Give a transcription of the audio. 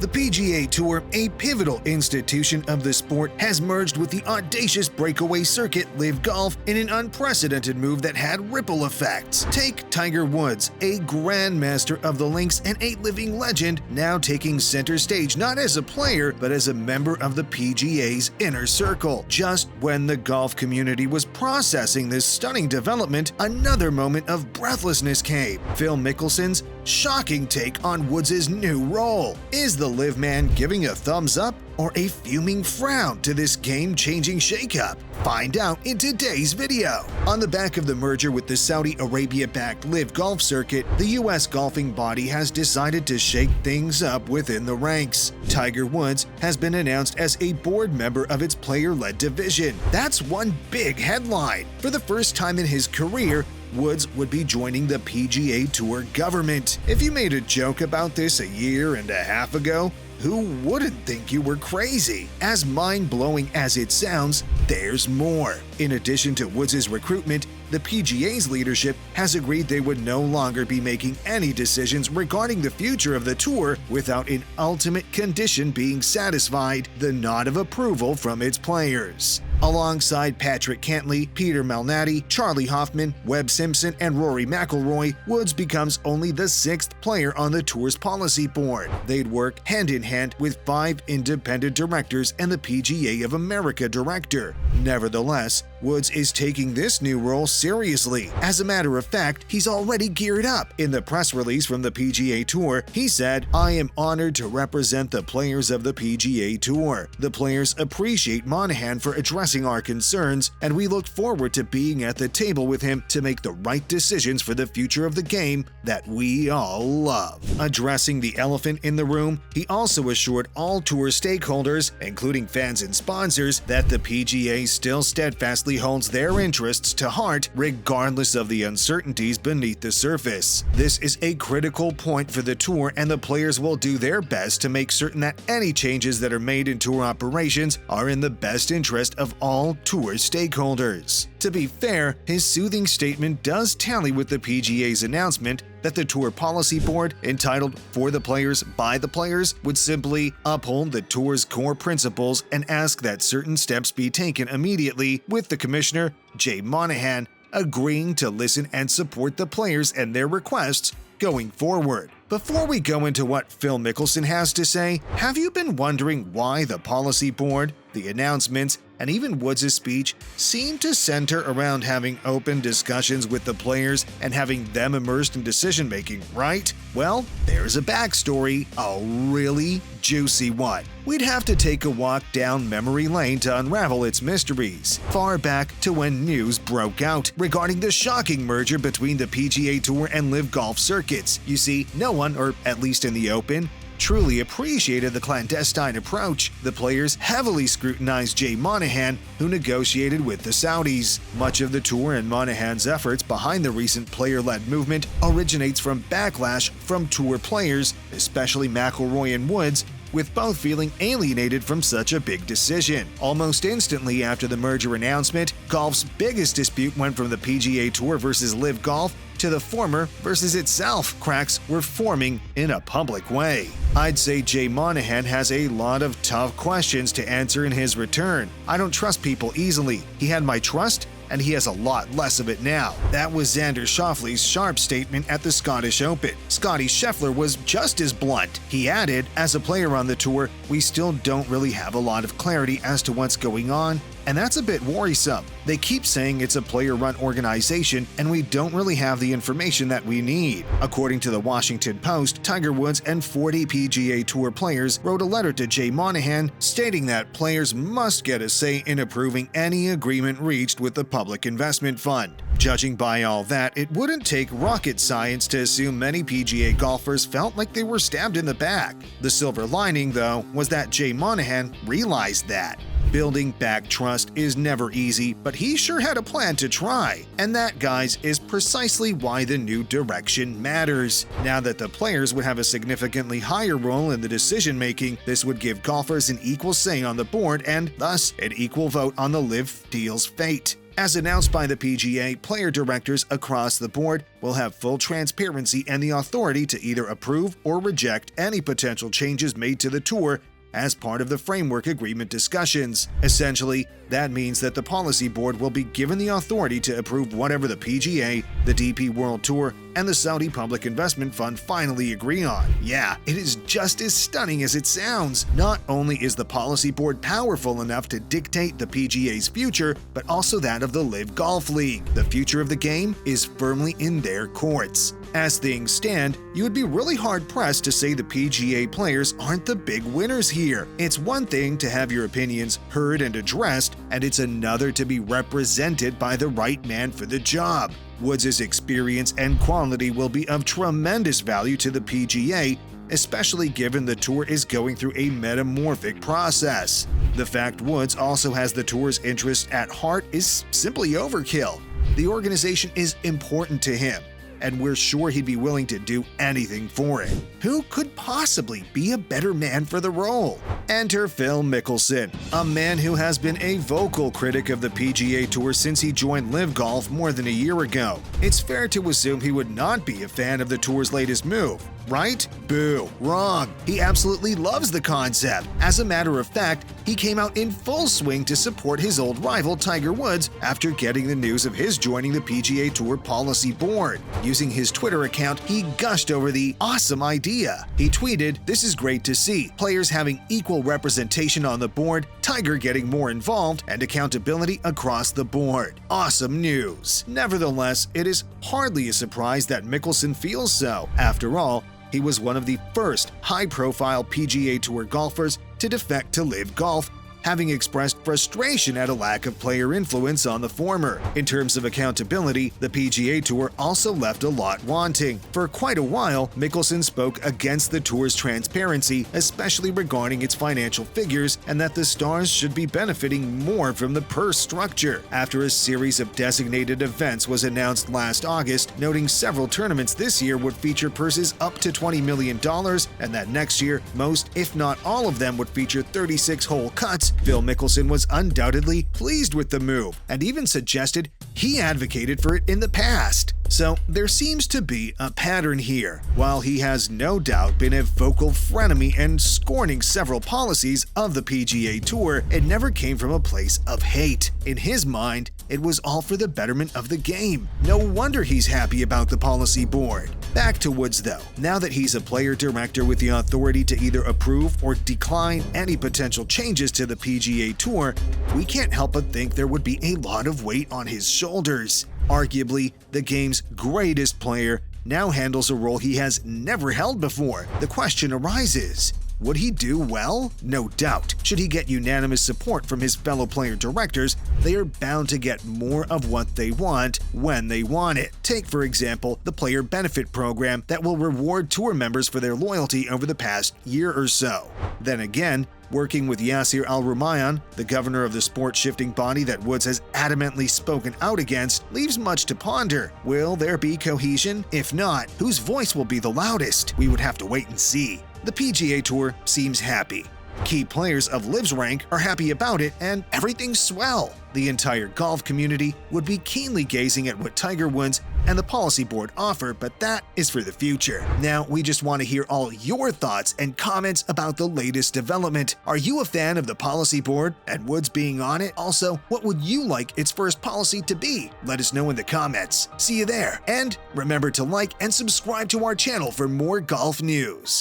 The PGA Tour, a pivotal institution of the sport, has merged with the audacious breakaway circuit LIV Golf in an unprecedented move that had ripple effects. Take Tiger Woods, a grandmaster of the links and a living legend, now taking center stage not as a player but as a member of the PGA's inner circle. Just when the golf community was processing this stunning development, another moment of breathlessness came. Phil Mickelson's shocking take on Woods' new role. Is the LIV man giving a thumbs up or a fuming frown to this game-changing shakeup? Find out in today's video. On the back of the merger with the Saudi Arabia-backed LIV Golf circuit, the U.S. golfing body has decided to shake things up within the ranks. Tiger Woods has been announced as a board member of its player-led division. That's one big headline. For the first time in his career, Woods would be joining the PGA Tour government. If you made a joke about this a year and a half ago, who wouldn't think you were crazy? As mind-blowing as it sounds, there's more. In addition to Woods' recruitment, the PGA's leadership has agreed they would no longer be making any decisions regarding the future of the tour without an ultimate condition being satisfied: the nod of approval from its players. Alongside Patrick Cantlay, Peter Malnati, Charlie Hoffman, Webb Simpson, and Rory McIlroy, Woods becomes only the sixth player on the tour's policy board. They'd work hand-in-hand with 5 independent directors and the PGA of America director. Nevertheless, Woods is taking this new role seriously. As a matter of fact, he's already geared up. In the press release from the PGA Tour, he said, "I am honored to represent the players of the PGA Tour. The players appreciate Monahan for addressing our concerns, and we look forward to being at the table with him to make the right decisions for the future of the game that we all love." Addressing the elephant in the room, he also assured all tour stakeholders, including fans and sponsors, that the PGA still steadfastly holds their interests to heart regardless of the uncertainties beneath the surface. This is a critical point for the tour, and the players will do their best to make certain that any changes that are made in tour operations are in the best interest of all tour stakeholders. To be fair, his soothing statement does tally with the PGA's announcement that the Tour Policy Board, entitled "For the Players, by the Players," would simply uphold the tour's core principles and ask that certain steps be taken immediately, with the commissioner, Jay Monahan, agreeing to listen and support the players and their requests going forward. Before we go into what Phil Mickelson has to say, have you been wondering why the policy board, the announcements, and even Woods' speech seem to center around having open discussions with the players and having them immersed in decision-making, right? Well, there's a backstory, a really juicy one. We'd have to take a walk down memory lane to unravel its mysteries, far back to when news broke out regarding the shocking merger between the PGA Tour and LIV Golf circuits. You see, no one, or at least in the open, truly appreciated the clandestine approach. The players heavily scrutinized Jay Monahan, who negotiated with the Saudis. Much of the tour and Monahan's efforts behind the recent player-led movement originates from backlash from tour players, especially McIlroy and Woods, with both feeling alienated from such a big decision. Almost instantly after the merger announcement, golf's biggest dispute went from the PGA Tour versus LIV Golf to the former versus itself. Cracks were forming in a public way. I'd say Jay Monahan has a lot of tough questions to answer in his return. I don't trust people easily. He had my trust, and he has a lot less of it now. That was Xander Schauffele's sharp statement at the Scottish Open. Scotty Scheffler was just as blunt. He added, "As a player on the tour, we still don't really have a lot of clarity as to what's going on, and that's a bit worrisome. They keep saying it's a player-run organization, and we don't really have the information that we need." According to the Washington Post, Tiger Woods and 40 PGA Tour players wrote a letter to Jay Monahan stating that players must get a say in approving any agreement reached with the Public Investment Fund. Judging by all that, it wouldn't take rocket science to assume many PGA golfers felt like they were stabbed in the back. The silver lining, though, was that Jay Monahan realized that. Building back trust is never easy, but he sure had a plan to try. And that, guys, is precisely why the new direction matters. Now that the players would have a significantly higher role in the decision-making, this would give golfers an equal say on the board and, thus, an equal vote on the LIV deal's fate. As announced by the PGA, player directors across the board will have full transparency and the authority to either approve or reject any potential changes made to the tour as part of the framework agreement discussions. Essentially, that means that the policy board will be given the authority to approve whatever the PGA, the DP World Tour, and the Saudi Public Investment Fund finally agree on. Yeah, it is just as stunning as it sounds. Not only is the policy board powerful enough to dictate the PGA's future, but also that of the LIV Golf League. The future of the game is firmly in their courts. As things stand, you would be really hard-pressed to say the PGA players aren't the big winners here. It's one thing to have your opinions heard and addressed, and it's another to be represented by the right man for the job. Woods' experience and quality will be of tremendous value to the PGA, especially given the tour is going through a metamorphic process. The fact Woods also has the tour's interest at heart is simply overkill. The organization is important to him, and we're sure he'd be willing to do anything for it. Who could possibly be a better man for the role? Enter Phil Mickelson, a man who has been a vocal critic of the PGA Tour since he joined LIV Golf more than a year ago. It's fair to assume he would not be a fan of the tour's latest move, right? Boo. Wrong. He absolutely loves the concept. As a matter of fact, he came out in full swing to support his old rival Tiger Woods after getting the news of his joining the PGA Tour Policy Board. Using his Twitter account, he gushed over the awesome idea. He tweeted, "This is great to see. Players having equal representation on the board, Tiger getting more involved, and accountability across the board. Awesome news." Nevertheless, it is hardly a surprise that Mickelson feels so. After all, he was one of the first high-profile PGA Tour golfers to defect to LIV Golf, having expressed frustration at a lack of player influence on the former. In terms of accountability, the PGA Tour also left a lot wanting. For quite a while, Mickelson spoke against the tour's transparency, especially regarding its financial figures, and that the stars should be benefiting more from the purse structure. After a series of designated events was announced last August, noting several tournaments this year would feature purses up to $20 million, and that next year, most, if not all of them, would feature 36-hole cuts, Phil Mickelson was undoubtedly pleased with the move and even suggested he advocated for it in the past. So there seems to be a pattern here. While he has no doubt been a vocal frenemy and scorning several policies of the PGA Tour, it never came from a place of hate. In his mind, it was all for the betterment of the game. No wonder he's happy about the policy board. Back to Woods though. Now that he's a player director with the authority to either approve or decline any potential changes to the PGA Tour, we can't help but think there would be a lot of weight on his shoulders. Arguably, the game's greatest player now handles a role he has never held before. The question arises, would he do well? No doubt. Should he get unanimous support from his fellow player directors, they are bound to get more of what they want when they want it. Take, for example, the player benefit program that will reward tour members for their loyalty over the past year or so. Then again, working with Yasir Al-Rumayyan, the governor of the sport-shifting body that Woods has adamantly spoken out against, leaves much to ponder. Will there be cohesion? If not, whose voice will be the loudest? We would have to wait and see. The PGA Tour seems happy. Key players of LIV's rank are happy about it, and everything's swell. The entire golf community would be keenly gazing at what Tiger Woods and the policy board offer, but that is for the future. Now, we just want to hear all your thoughts and comments about the latest development. Are you a fan of the policy board and Woods being on it? Also, what would you like its first policy to be? Let us know in the comments. See you there, and remember to like and subscribe to our channel for more golf news.